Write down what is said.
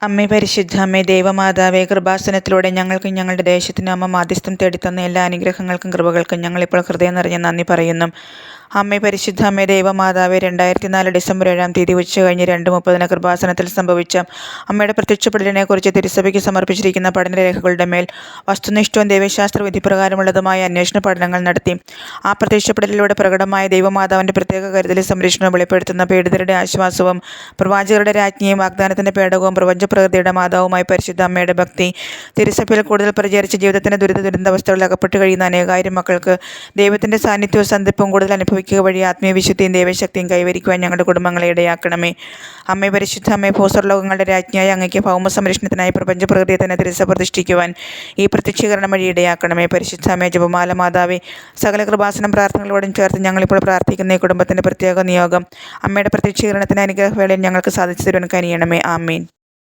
അമ്മേ പരിശുദ്ധ അമ്മേ ദൈവമാതാവേ, കൃപാസനത്തിലൂടെ ഞങ്ങൾക്കും ഞങ്ങളുടെ ദേശത്തിനും അമ്മ മാധ്യസ്ഥം തേടിത്തന്ന എല്ലാ അനുഗ്രഹങ്ങൾക്കും കൃപകൾക്കും ഞങ്ങളിപ്പോൾ ഹൃദയം നിറഞ്ഞ നന്ദി പറയുന്നു. അമ്മേ പരിശുദ്ധ അമ്മേ ദൈവമാതാവേ, 2004 ഡിസംബർ 7 ഉച്ച കഴിഞ്ഞ് 2:30 കൃപാസനത്തിൽ സംഭവിച്ച അമ്മയുടെ പ്രത്യക്ഷപ്പെടലിനെക്കുറിച്ച് തിരുസഭയ്ക്ക് സമർപ്പിച്ചിരിക്കുന്ന പഠനരേഖകളുടെ മേൽ വസ്തുനിഷ്ഠവും ദൈവശാസ്ത്ര വിധിപ്രകാരമുള്ളതുമായ അന്വേഷണ പഠനങ്ങൾ നടത്തി. ആ പ്രത്യക്ഷപ്പെടലിലൂടെ പ്രകടമായ ദൈവമാതാവിൻ്റെ പ്രത്യേക കരുതലും സംരക്ഷണവും വെളിപ്പെടുത്തുന്ന പീഡിതരുടെ ആശ്വാസവും പ്രവാചകരുടെ രാജ്ഞിയും വാഗ്ദാനത്തിൻ്റെ പേടകവും പ്രപഞ്ചപ്രകൃതിയുടെ മാതാവുമായി പരിശുദ്ധ അമ്മയുടെ ഭക്തി തിരുസഭയിൽ കൂടുതൽ പ്രചരിച്ച് ജീവിതത്തിൻ്റെ ദുരിതാവസ്ഥകളിൽ അകപ്പെട്ട് കഴിയുന്ന അനേകായിരം മക്കൾക്ക് ദൈവത്തിൻ്റെ സാന്നിധ്യവും സന്ധിപ്പും കൂടുതൽ അനുഭവിക്കുക വഴി ആത്മീയ വിശുദ്ധിയും ദൈവശക്തിയും കൈവരിക്കുവാൻ ഞങ്ങളുടെ കുടുംബങ്ങളെ ഇടയാക്കണമേ. അമ്മേ പരിശുദ്ധ അമ്മേ, ഭൂസ്വർലോകങ്ങളുടെ രാജ്ഞിയായ അങ്ങയ്ക്ക് ഭൗമ സംരക്ഷണത്തിനായി പ്രപഞ്ചപ്രകൃതിയെ തന്നെ തിരുസഭ പ്രതിഷ്ഠിക്കുവാൻ ഈ പ്രത്യക്ഷീകരണം വഴി ഇടയാക്കണമേ. പരിശുദ്ധ അമ്മേ, ജപമാല മാതാവേ, സകല കൃപാസനം പ്രാർത്ഥനകളോടും ചേർത്ത് ഞങ്ങളിപ്പോൾ പ്രാർത്ഥിക്കുന്ന ഈ കുടുംബത്തിൻ്റെ പ്രത്യേക നിയോഗം അമ്മയുടെ പ്രത്യക്ഷീകരണത്തിന് അനുഗ്രഹവേളയിൽ ഞങ്ങൾക്ക് സാധിച്ചു തരുവാൻ കനിയണമേ. ആമീൻ.